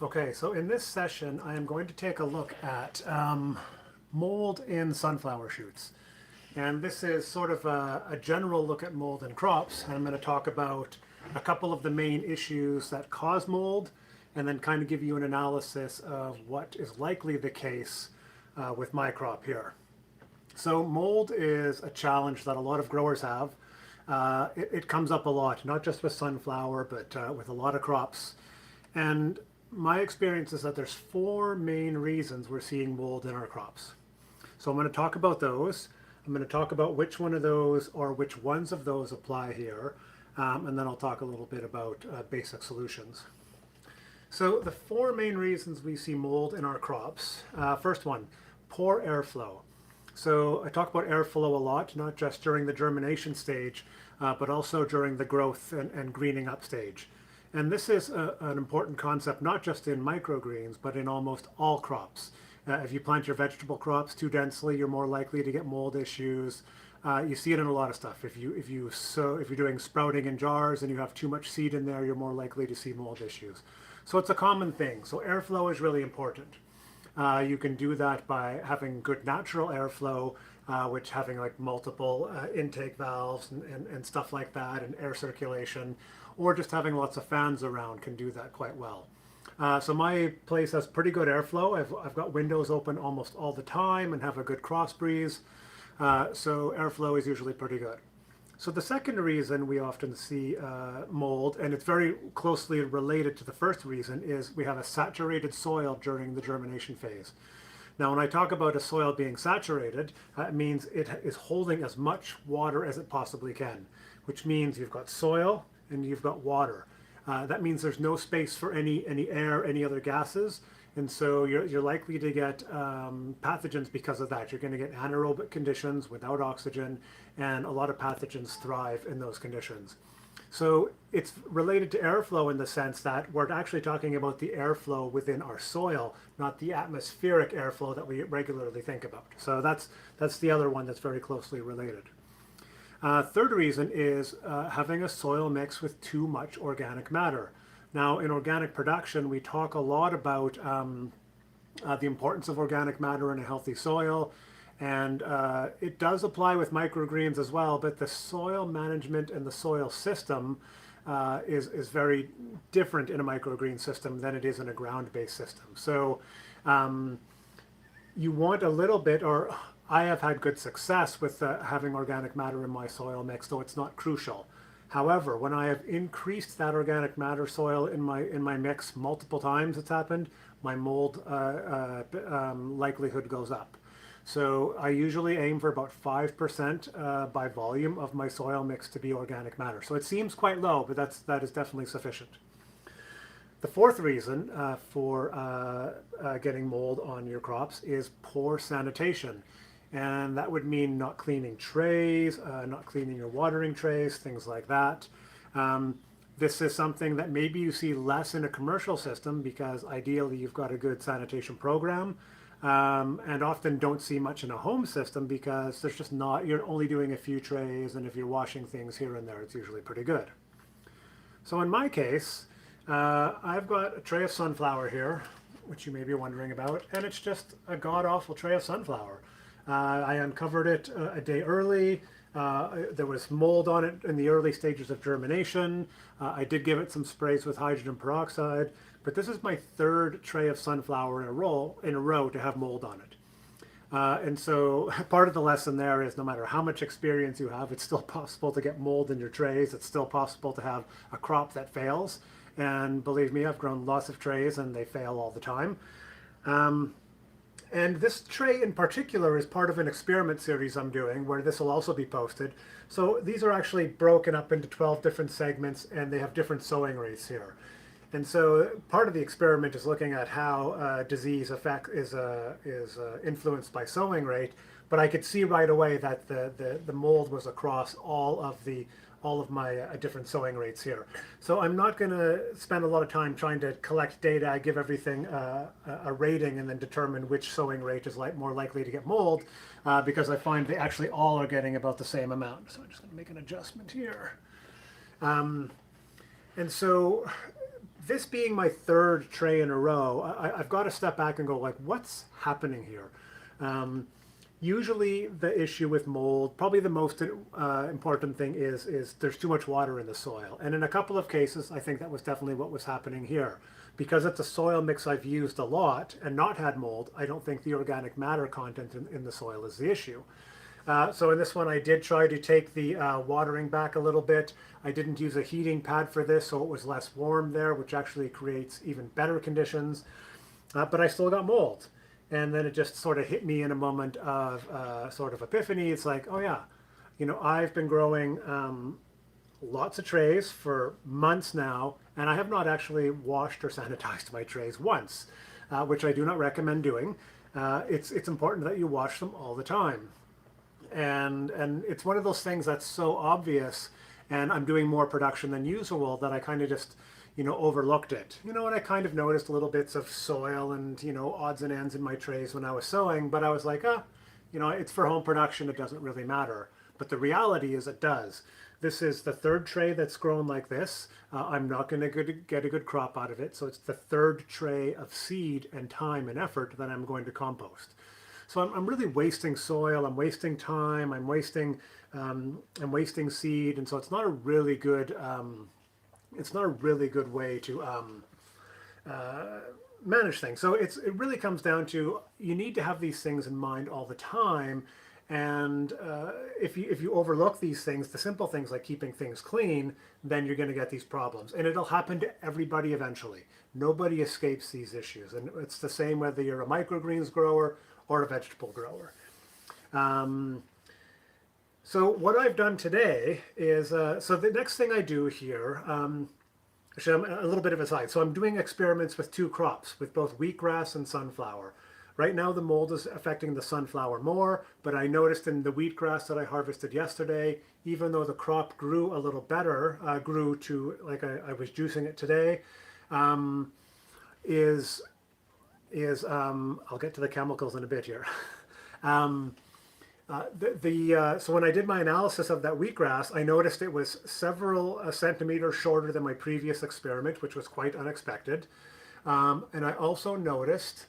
Okay, so in this session, I am going to take a look at mold in sunflower shoots. And this is sort of a general look at mold in crops. And I'm going to talk about a couple of the main issues that cause mold, and then kind of give you an analysis of what is likely the case with my crop here. So mold is a challenge that a lot of growers have. It comes up a lot, not just with sunflower, but with a lot of crops. And my experience is that there's four main reasons we're seeing mold in our crops. So I'm going to talk about those. I'm going to talk about which one of those or which ones of those apply here. And then I'll talk a little bit about basic solutions. So the four main reasons we see mold in our crops. First one, poor airflow. So I talk about airflow a lot, not just during the germination stage, but also during the growth and greening up stage. And this is an important concept, not just in microgreens, but in almost all crops. If you plant your vegetable crops too densely, you're more likely to get mold issues. You see it in a lot of stuff. If you're doing sprouting in jars and you have too much seed in there, you're more likely to see mold issues. So it's a common thing. So airflow is really important. You can do that by having good natural airflow, which having like multiple intake valves and stuff like that, and air circulation, or just having lots of fans around can do that quite well. So my place has pretty good airflow. I've got windows open almost all the time and have a good cross breeze. So airflow is usually pretty good. So the second reason we often see mold, and it's very closely related to the first reason, is we have a saturated soil during the germination phase. Now, when I talk about a soil being saturated, it means it is holding as much water as it possibly can, which means you've got soil and you've got water. That means there's no space for any air, any other gases, and so you're likely to get pathogens because of that. You're going to get anaerobic conditions without oxygen, and a lot of pathogens thrive in those conditions. So it's related to airflow in the sense that we're actually talking about the airflow within our soil, not the atmospheric airflow that we regularly think about. So that's the other one that's very closely related. Third reason is having a soil mix with too much organic matter. Now, in organic production, we talk a lot about the importance of organic matter in a healthy soil, and it does apply with microgreens as well, but the soil management and the soil system is very different in a microgreen system than it is in a ground-based system. So you want a little bit, or I have had good success with having organic matter in my soil mix, though it's not crucial. However, when I have increased that organic matter soil in my mix multiple times, it's happened, my mold likelihood goes up. So I usually aim for about 5% by volume of my soil mix to be organic matter. So it seems quite low, but that is definitely sufficient. The fourth reason for getting mold on your crops is poor sanitation. And that would mean not cleaning trays, not cleaning your watering trays, things like that. This is something that maybe you see less in a commercial system because ideally you've got a good sanitation program, and often don't see much in a home system because there's just not, you're only doing a few trays, and if you're washing things here and there, it's usually pretty good. So in my case, I've got a tray of sunflower here, which you may be wondering about, and it's just a god-awful tray of sunflower. I uncovered it a day early. There was mold on it in the early stages of germination. I did give it some sprays with hydrogen peroxide, but this is my third tray of sunflower in a row to have mold on it. And so part of the lesson there is no matter how much experience you have, it's still possible to get mold in your trays. It's still possible to have a crop that fails. And believe me, I've grown lots of trays and they fail all the time. And this tray in particular is part of an experiment series I'm doing where this will also be posted. So these are actually broken up into 12 different segments and they have different sowing rates here. And so part of the experiment is looking at how disease is influenced by sowing rate, but I could see right away that the mold was across all of my different sowing rates here. So I'm not going to spend a lot of time trying to collect data, give everything a rating, and then determine which sowing rate is more likely to get mold, because I find they actually all are getting about the same amount. So I'm just going to make an adjustment here. And so this being my third tray in a row, I've got to step back and go like, what's happening here? Usually the issue with mold, probably the most important thing is there's too much water in the soil. And in a couple of cases, I think that was definitely what was happening here. Because it's a soil mix I've used a lot and not had mold, I don't think the organic matter content in the soil is the issue. So in this one, I did try to take the watering back a little bit. I didn't use a heating pad for this, so it was less warm there, which actually creates even better conditions. But I still got mold. And then it just sort of hit me in a moment of sort of epiphany. It's like, oh yeah, I've been growing lots of trays for months now, and I have not actually washed or sanitized my trays once, which I do not recommend doing. It's important that you wash them all the time. And it's one of those things that's so obvious, and I'm doing more production than usual that I kind of just, overlooked it. And I kind of noticed little bits of soil and, odds and ends in my trays when I was sowing, but I was like, it's for home production, it doesn't really matter. But the reality is it does. This is the third tray that's grown like this. I'm not going to get a good crop out of it, so it's the third tray of seed and time and effort that I'm going to compost. So I'm really wasting soil, I'm wasting time, I'm wasting seed, and so it's not a really good way to manage things. So it really comes down to you need to have these things in mind all the time. And if you overlook these things, the simple things like keeping things clean, then you're going to get these problems. And it'll happen to everybody eventually. Nobody escapes these issues. And it's the same whether you're a microgreens grower or a vegetable grower. So what I've done today is, so the next thing I do here, actually I'm a little bit of a side. So I'm doing experiments with two crops, with both wheatgrass and sunflower. Right now the mold is affecting the sunflower more, but I noticed in the wheatgrass that I harvested yesterday, even though the crop grew a little better, grew to, like I was juicing it today, I'll get to the chemicals in a bit here. So when I did my analysis of that wheatgrass, I noticed it was several centimeters shorter than my previous experiment, which was quite unexpected. And I also noticed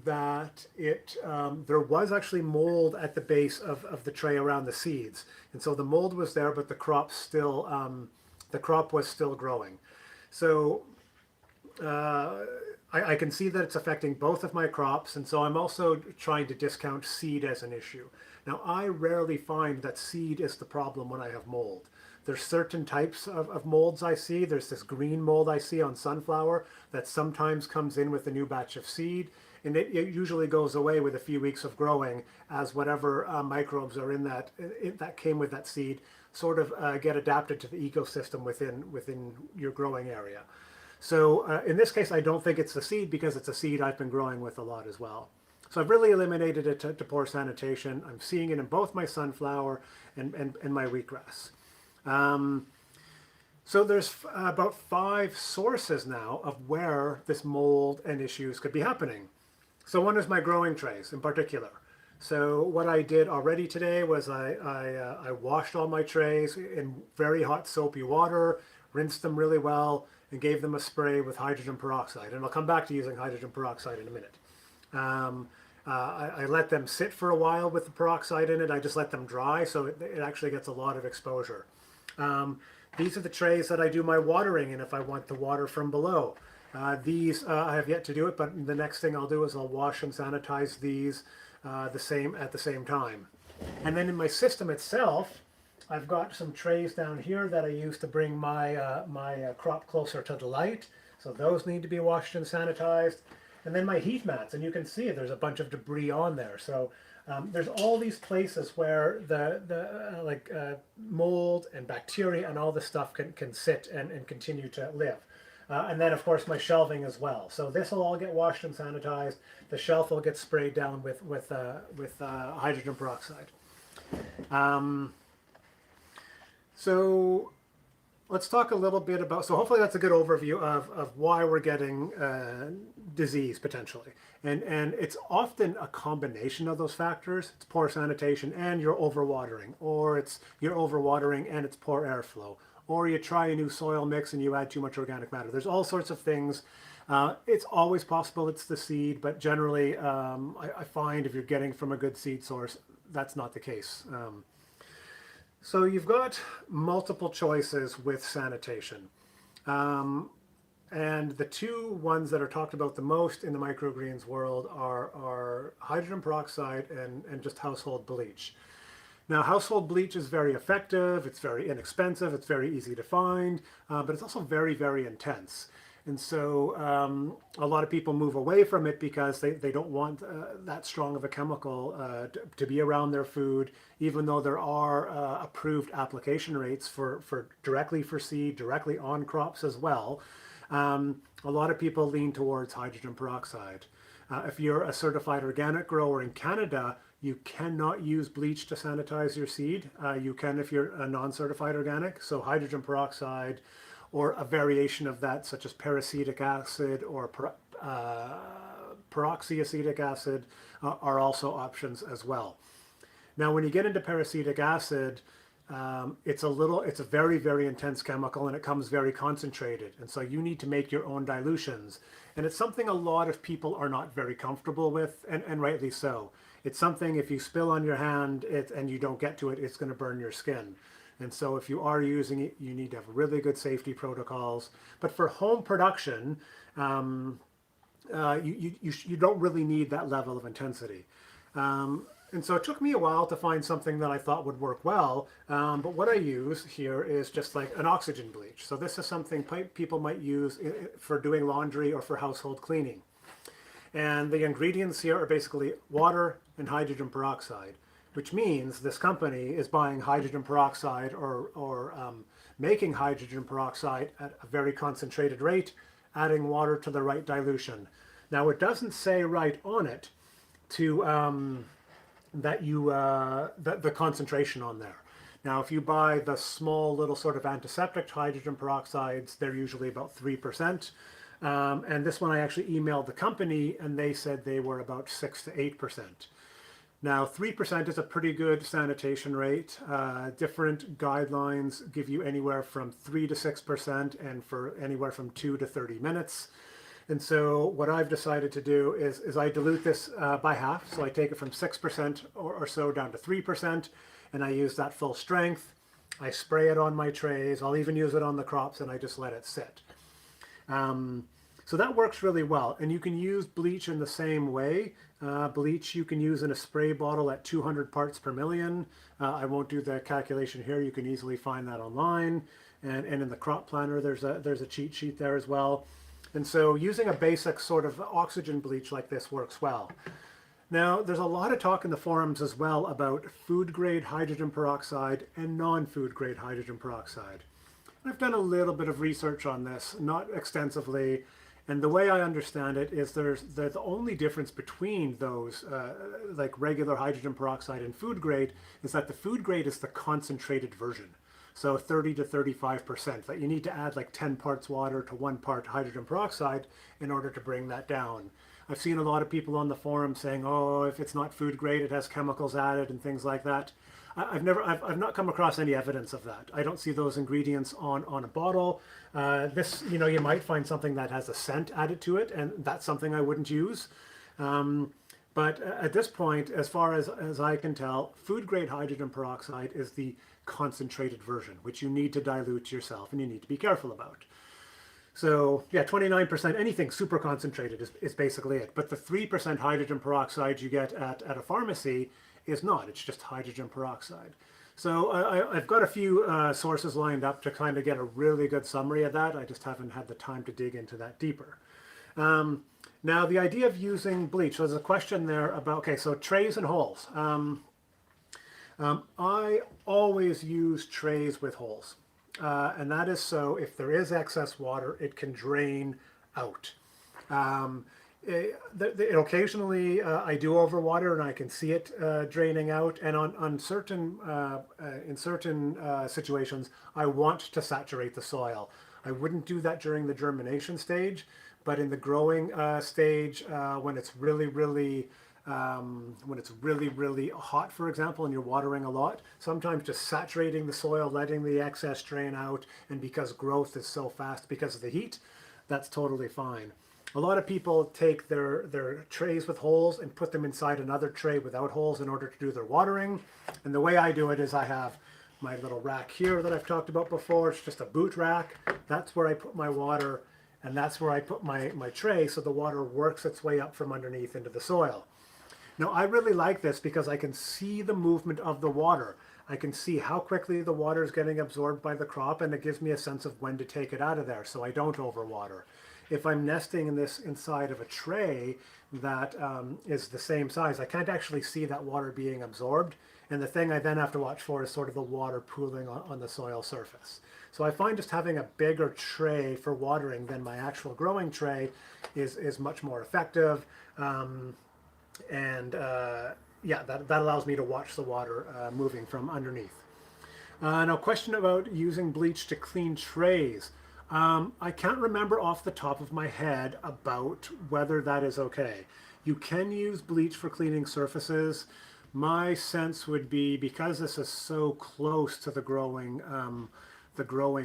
that there was actually mold at the base of the tray around the seeds. And so the mold was there, but the crop was still growing. So I can see that it's affecting both of my crops, and so I'm also trying to discount seed as an issue. Now, I rarely find that seed is the problem when I have mold. There's certain types of molds I see. There's this green mold I see on sunflower that sometimes comes in with a new batch of seed, and it usually goes away with a few weeks of growing as whatever microbes are in that came with that seed sort of get adapted to the ecosystem within your growing area. So in this case, I don't think it's the seed because it's a seed I've been growing with a lot as well. So I've really eliminated it to poor sanitation. I'm seeing it in both my sunflower and my wheatgrass. So there's about 5 sources now of where this mold and issues could be happening. So one is my growing trays in particular. So what I did already today was I washed all my trays in very hot soapy water, rinsed them really well, and gave them a spray with hydrogen peroxide. And I'll come back to using hydrogen peroxide in a minute. I let them sit for a while with the peroxide in it. I just let them dry, so it actually gets a lot of exposure. These are the trays that I do my watering in if I want the water from below. These I have yet to do it, but the next thing I'll do is I'll wash and sanitize these at the same time. And then in my system itself, I've got some trays down here that I use to bring my crop closer to the light. So those need to be washed and sanitized. And then my heat mats, and you can see there's a bunch of debris on there. So there's all these places where the mold and bacteria and all this stuff can sit and continue to live. And then of course my shelving as well. So this will all get washed and sanitized. The shelf will get sprayed down with hydrogen peroxide. So let's talk a little bit about, so hopefully that's a good overview of why we're getting disease potentially. And it's often a combination of those factors. It's poor sanitation and you're overwatering, or it's you're overwatering and it's poor airflow, or you try a new soil mix and you add too much organic matter. There's all sorts of things. It's always possible it's the seed, but generally I find if you're getting from a good seed source, that's not the case. So you've got multiple choices with sanitation. And the two ones that are talked about the most in the microgreens world are hydrogen peroxide and just household bleach. Now, household bleach is very effective, it's very inexpensive, it's very easy to find, but it's also very, very intense. And so a lot of people move away from it because they don't want that strong of a chemical to be around their food, even though there are approved application rates for directly for seed, directly on crops as well. A lot of people lean towards hydrogen peroxide. If you're a certified organic grower in Canada, you cannot use bleach to sanitize your seed. You can if you're a non-certified organic. So hydrogen peroxide or a variation of that, such as peracetic acid or peroxyacetic acid, are also options as well. Now, when you get into peracetic acid, it's a very, very intense chemical and it comes very concentrated. And so you need to make your own dilutions. And it's something a lot of people are not very comfortable with, and rightly so. It's something if you spill on your hand and you don't get to it, it's going to burn your skin. And so if you are using it, you need to have really good safety protocols. But for home production, you don't really need that level of intensity. And so it took me a while to find something that I thought would work well. But what I use here is just like an oxygen bleach. So this is something people might use for doing laundry or for household cleaning. And the ingredients here are basically water and hydrogen peroxide, which means this company is buying hydrogen peroxide or making hydrogen peroxide at a very concentrated rate, adding water to the right dilution. Now, it doesn't say right on it to the concentration on there. Now, if you buy the small little sort of antiseptic hydrogen peroxides, they're usually about 3%. And this one I actually emailed the company and they said they were about 6 to 8%. Now, 3% is a pretty good sanitation rate. Different guidelines give you anywhere from 3 to 6% and for anywhere from 2 to 30 minutes. And so what I've decided to do is I dilute this by half. So I take it from 6% or so down to 3%, and I use that full strength. I spray it on my trays. I'll even use it on the crops, and I just let it sit. So that works really well. And you can use bleach in the same way. Bleach you can use in a spray bottle at 200 parts per million. I won't do the calculation here. You can easily find that online. And in the crop planner, there's a cheat sheet there as well. And so using a basic sort of oxygen bleach like this works well. Now, there's a lot of talk in the forums as well about food-grade hydrogen peroxide and non-food grade hydrogen peroxide. I've done a little bit of research on this, not extensively, and the way I understand it is the only difference between those, like regular hydrogen peroxide and food grade, is that the food grade is the concentrated version. So 30 to 35%, that you need to add like 10 parts water to 1 part hydrogen peroxide in order to bring that down. I've seen a lot of people on the forum saying, oh, if it's not food grade, it has chemicals added and things like that. I've not come across any evidence of that. I don't see those ingredients on a bottle. This, you might find something that has a scent added to it, and that's something I wouldn't use. But at this point, as far as I can tell, food grade hydrogen peroxide is the concentrated version, which you need to dilute yourself and you need to be careful about. So yeah, 29%, anything super concentrated is basically it. But the 3% hydrogen peroxide you get at a pharmacy is not, it's just hydrogen peroxide. So I've got a few sources lined up to kind of get a really good summary of that. I just haven't had the time to dig into that deeper. Now the idea of using bleach, so there's a question there about, okay, so trays and holes. I always use trays with holes. And that is so if there is excess water, it can drain out. Occasionally I do overwater and I can see it draining out, and in certain situations I want to saturate the soil. I wouldn't do that during the germination stage, but in the growing stage, when it's really when it's really, really hot, for example, and you're watering a lot. Sometimes just saturating the soil, letting the excess drain out, and because growth is so fast because of the heat, that's totally fine. A lot of people take their trays with holes and put them inside another tray without holes in order to do their watering. And the way I do it is I have my little rack here that I've talked about before. It's just a boot rack. That's where I put my water, and that's where I put my tray, so the water works its way up from underneath into the soil. Now, I really like this because I can see the movement of the water. I can see how quickly the water is getting absorbed by the crop, and it gives me a sense of when to take it out of there so I don't overwater. If I'm nesting in this inside of a tray that is the same size, I can't actually see that water being absorbed. And the thing I then have to watch for is sort of the water pooling on the soil surface. So I find just having a bigger tray for watering than my actual growing tray is much more effective. Yeah, that allows me to watch the water moving from underneath. Now, question about using bleach to clean trays. I can't remember off the top of my head about whether that is okay. You can use bleach for cleaning surfaces. My sense would be, because this is so close to the growing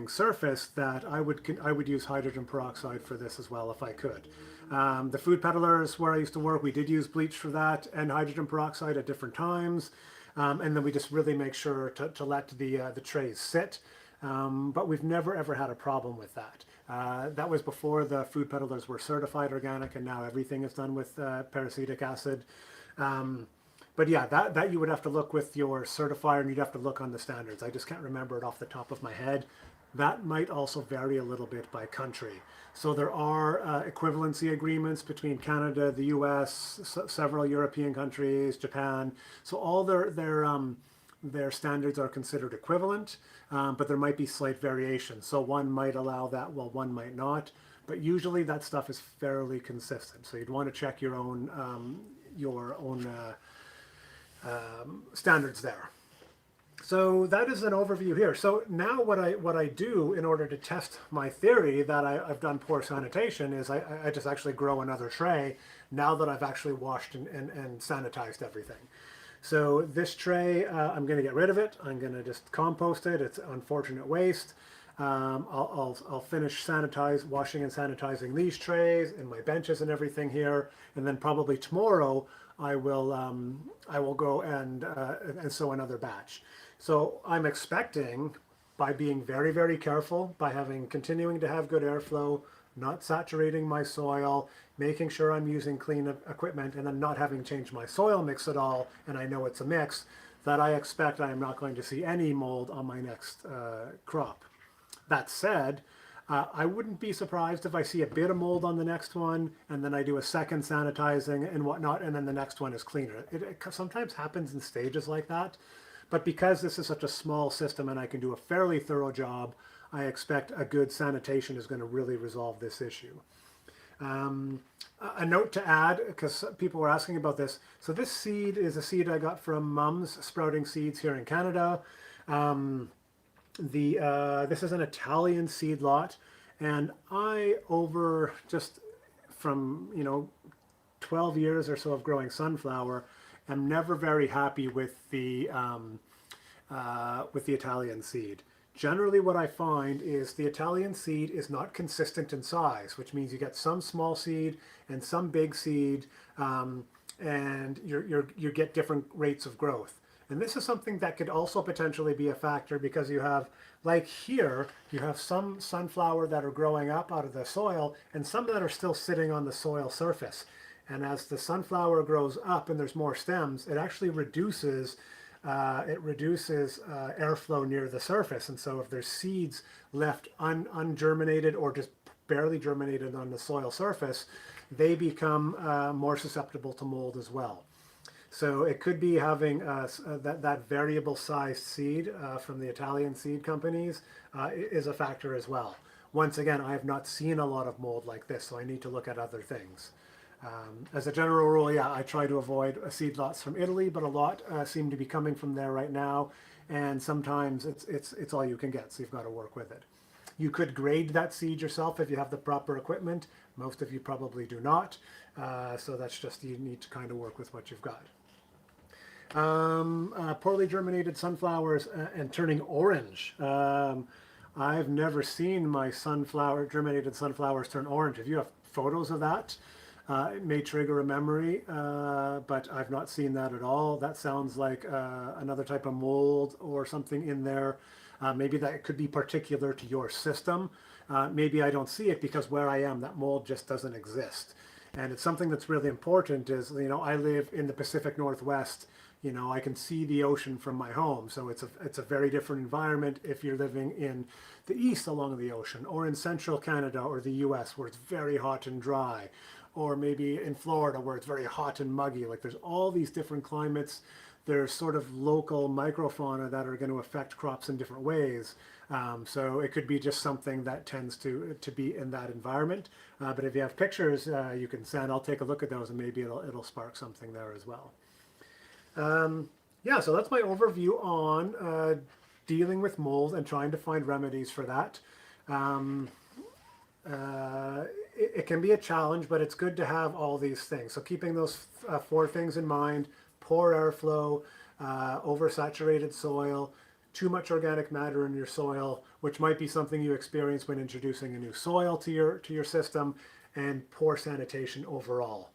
surface, that I would use hydrogen peroxide for this as well if I could. The food peddlers where I used to work, we did use bleach for that and hydrogen peroxide at different times, and then we just really make sure to let the trays sit. But we've never ever had a problem with that. That was before the food peddlers were certified organic, and now everything is done with peracetic acid. But yeah, that you would have to look with your certifier, and you'd have to look on the standards. I just can't remember it off the top of my head. That might also vary a little bit by country. So there are equivalency agreements between Canada, the US, several European countries, Japan. So all their standards are considered equivalent, but there might be slight variation. So one might allow that while one might not. But usually that stuff is fairly consistent. So you'd want to check your own standards there. So that is an overview here. So now what I do in order to test my theory that I've done poor sanitation is I just actually grow another tray now that I've actually washed and sanitized everything. So this tray, I'm going to get rid of it. I'm going to just compost it. It's unfortunate waste. I'll finish washing and sanitizing these trays and my benches and everything here, and then probably tomorrow I will go and sow another batch. So I'm expecting, by being very, very careful, by continuing to have good airflow, not saturating my soil, making sure I'm using clean equipment, and then not having changed my soil mix at all, and I know it's a mix, that I expect I am not going to see any mold on my next crop. That said, I wouldn't be surprised if I see a bit of mold on the next one, and then I do a second sanitizing and whatnot, and then the next one is cleaner. It sometimes happens in stages like that, but because this is such a small system and I can do a fairly thorough job, I expect a good sanitation is going to really resolve this issue. A note to add, because people were asking about this. So this seed is a seed I got from Mums Sprouting Seeds here in Canada. This is an Italian seed lot, and just from 12 years or so of growing sunflower, am never very happy with the Italian seed. Generally what I find is the Italian seed is not consistent in size, which means you get some small seed and some big seed, and you get different rates of growth. And this is something that could also potentially be a factor, because you have, like here, you have some sunflower that are growing up out of the soil and some that are still sitting on the soil surface. And as the sunflower grows up and there's more stems, it actually reduces airflow near the surface. And so if there's seeds left ungerminated or just barely germinated on the soil surface, they become more susceptible to mold as well. So it could be having that variable sized seed from the Italian seed companies is a factor as well. Once again, I have not seen a lot of mold like this, so I need to look at other things. As a general rule, yeah, I try to avoid seed lots from Italy, but a lot seem to be coming from there right now, and sometimes it's all you can get, so you've got to work with it. You could grade that seed yourself if you have the proper equipment. Most of you probably do not. So that's just, you need to kind of work with what you've got. Poorly germinated sunflowers and turning orange. I've never seen my germinated sunflowers turn orange. If you have photos of that, it may trigger a memory, but I've not seen that at all. That sounds like another type of mold or something in there. Maybe that could be particular to your system. Maybe I don't see it because where I am, that mold just doesn't exist. And it's something that's really important is, I live in the Pacific Northwest. I can see the ocean from my home. So it's a very different environment if you're living in the east along the ocean, or in central Canada or the US where it's very hot and dry, or maybe in Florida where it's very hot and muggy. Like, there's all these different climates. There's sort of local microfauna that are going to affect crops in different ways. So it could be just something that tends to be in that environment. But if you have pictures, you can send. I'll take a look at those, and maybe it'll spark something there as well. Yeah, so that's my overview on dealing with mold and trying to find remedies for that. It can be a challenge, but it's good to have all these things. So keeping those 4 things in mind: poor airflow, oversaturated soil, too much organic matter in your soil, which might be something you experience when introducing a new soil to your system, and poor sanitation overall.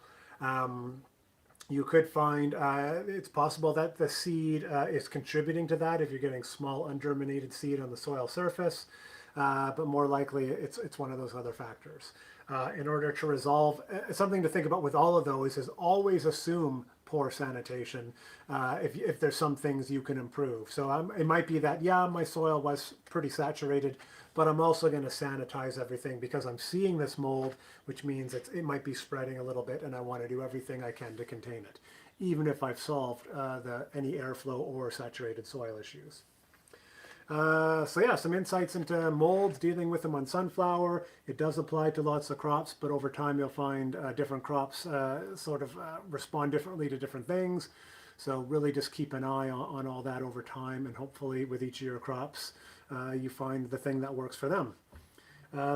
You could find it's possible that the seed is contributing to that if you're getting small ungerminated seed on the soil surface, but more likely it's one of those other factors. In order to resolve, something to think about with all of those is always assume poor sanitation if there's some things you can improve. So it might be that, yeah, my soil was pretty saturated, but I'm also going to sanitize everything because I'm seeing this mold, which means it might be spreading a little bit, and I want to do everything I can to contain it, even if I've solved any airflow or saturated soil issues. So yeah, some insights into molds, dealing with them on sunflower. It does apply to lots of crops, but over time you'll find different crops respond differently to different things. So really just keep an eye on all that over time, and hopefully with each of your crops you find the thing that works for them.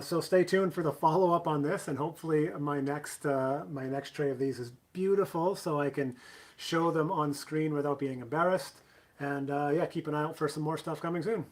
So stay tuned for the follow-up on this, and hopefully my next tray of these is beautiful so I can show them on screen without being embarrassed. And yeah, keep an eye out for some more stuff coming soon.